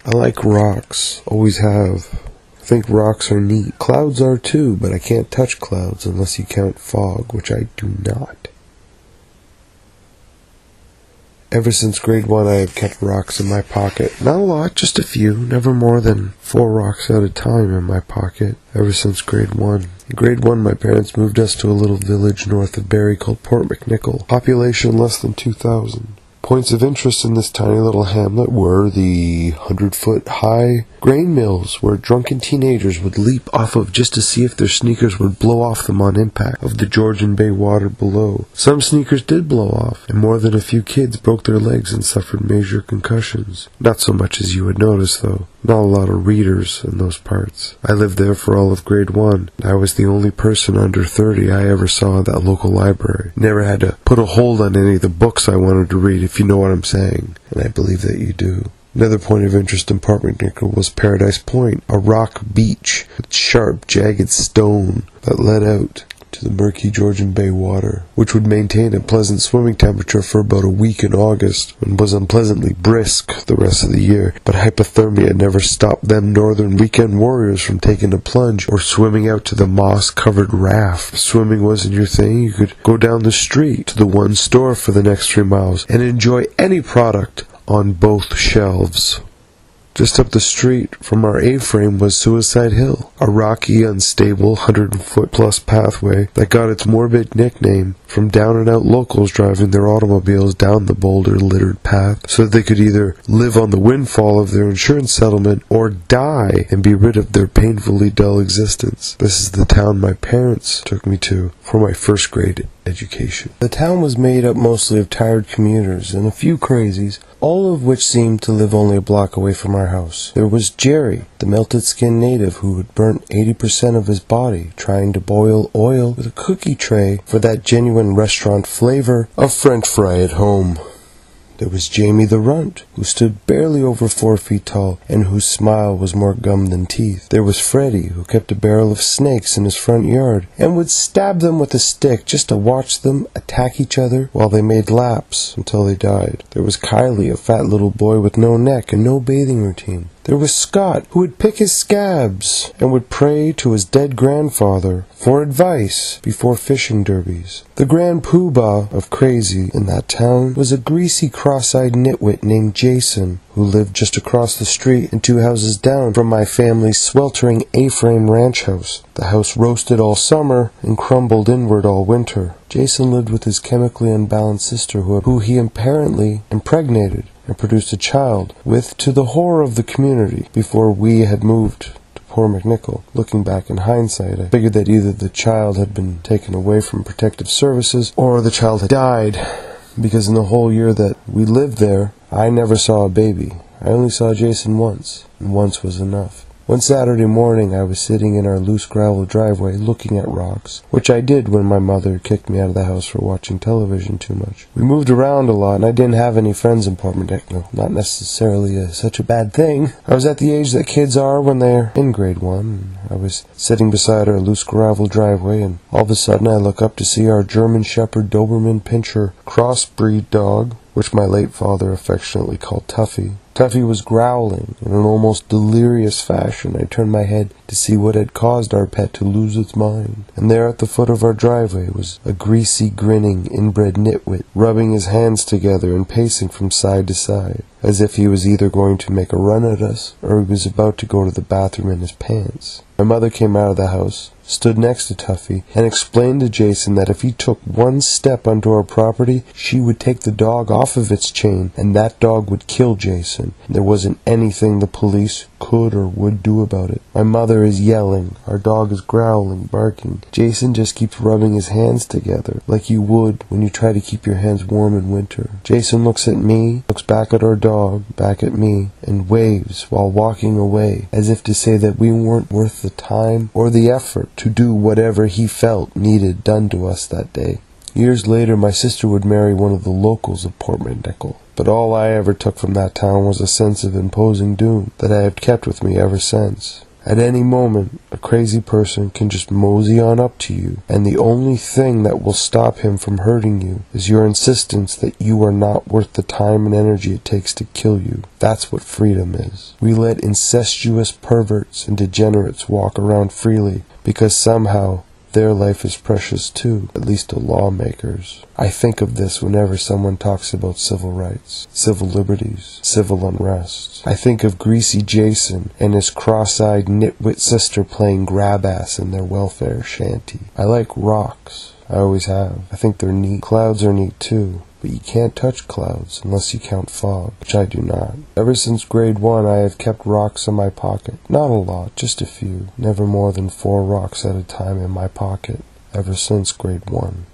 I like rocks, always have. I think rocks are neat. Clouds are too, but I can't touch clouds unless you count fog, which I do not. Ever since grade 1 I have kept rocks in my pocket. Not a lot, just a few, never more than 4 rocks at a time in my pocket. Ever since grade 1. In grade 1 my parents moved us to a little village north of Barrie called Port McNicoll. Population less than 2,000. Points of interest in this tiny little hamlet were the 100-foot-high grain mills where drunken teenagers would leap off of just to see if their sneakers would blow off them on impact of the Georgian Bay water below. Some sneakers did blow off, and more than a few kids broke their legs and suffered major concussions. Not so much as you would notice, though. Not a lot of readers in those parts. I lived there for all of grade 1. I was the only person under 30 I ever saw at that local library. Never had to put a hold on any of the books I wanted to read, if you know what I'm saying. And I believe that you do. Another point of interest in Port McNicoll was Paradise Point, a rock beach with sharp, jagged stone that led out to the murky Georgian Bay water, which would maintain a pleasant swimming temperature for about a week in August, and was unpleasantly brisk the rest of the year, but hypothermia never stopped them northern weekend warriors from taking a plunge or swimming out to the moss-covered raft. If swimming wasn't your thing, you could go down the street to the one store for the next 3 miles and enjoy any product on both shelves. Just up the street from our A-frame was Suicide Hill, a rocky, unstable, 100-foot-plus pathway that got its morbid nickname from down-and-out locals driving their automobiles down the boulder-littered path so that they could either live on the windfall of their insurance settlement or die and be rid of their painfully dull existence. This is the town my parents took me to for my first grade education. The town was made up mostly of tired commuters and a few crazies, all of which seemed to live only a block away from our house. There was Jerry, the melted-skinned native who had burnt 80% of his body trying to boil oil with a cookie tray for that genuine restaurant flavor of French fry at home. There was Jamie the Runt, who stood barely over 4 feet tall and whose smile was more gum than teeth. There was Freddie, who kept a barrel of snakes in his front yard and would stab them with a stick just to watch them attack each other while they made laps until they died. There was Kylie, a fat little boy with no neck and no bathing routine. There was Scott, who would pick his scabs and would pray to his dead grandfather for advice before fishing derbies. The grand poobah of crazy in that town was a greasy, cross-eyed nitwit named Jason, who lived just across the street and 2 houses down from my family's sweltering A-frame ranch house. The house roasted all summer and crumbled inward all winter. Jason lived with his chemically unbalanced sister who he apparently impregnated and produced a child with, to the horror of the community, before we had moved to Port McNicoll. Looking back in hindsight, I figured that either the child had been taken away from protective services or the child had died, because in the whole year that we lived there, I never saw a baby. I only saw Jason once, and once was enough. One Saturday morning I was sitting in our loose gravel driveway looking at rocks, which I did when my mother kicked me out of the house for watching television too much. We moved around a lot and I didn't have any friends in Port McNicoll. Not necessarily such a bad thing. I was at the age that kids are when they're in grade 1. I was sitting beside our loose gravel driveway and all of a sudden I look up to see our German Shepherd Doberman Pinscher crossbreed dog, which my late father affectionately called Tuffy. Tuffy was growling in an almost delirious fashion. I turned my head to see what had caused our pet to lose its mind. And there at the foot of our driveway was a greasy, grinning, inbred nitwit, rubbing his hands together and pacing from side to side, as if he was either going to make a run at us or he was about to go to the bathroom in his pants. My mother came out of the house, stood next to Tuffy, and explained to Jason that if he took one step onto our property, she would take the dog off of its chain, and that dog would kill Jason. There wasn't anything the police could or would do about it. My mother is yelling. Our dog is growling, barking. Jason just keeps rubbing his hands together, like you would when you try to keep your hands warm in winter. Jason looks at me, looks back at our dog, back at me, and waves while walking away, as if to say that we weren't worth the time or the effort to do whatever he felt needed done to us that day. Years later, my sister would marry one of the locals of Port McNicoll, but all I ever took from that town was a sense of imposing doom that I have kept with me ever since. At any moment, a crazy person can just mosey on up to you, and the only thing that will stop him from hurting you is your insistence that you are not worth the time and energy it takes to kill you. That's what freedom is. We let incestuous perverts and degenerates walk around freely because somehow their life is precious too, at least to lawmakers. I think of this whenever someone talks about civil rights, civil liberties, civil unrest. I think of Greasy Jason and his cross-eyed nitwit sister playing grab-ass in their welfare shanty. I like rocks. I always have. I think they're neat. Clouds are neat too. But you can't touch clouds unless you count fog, which I do not. Ever since grade 1, I have kept rocks in my pocket. Not a lot, just a few. Never more than 4 rocks at a time in my pocket. Ever since grade 1.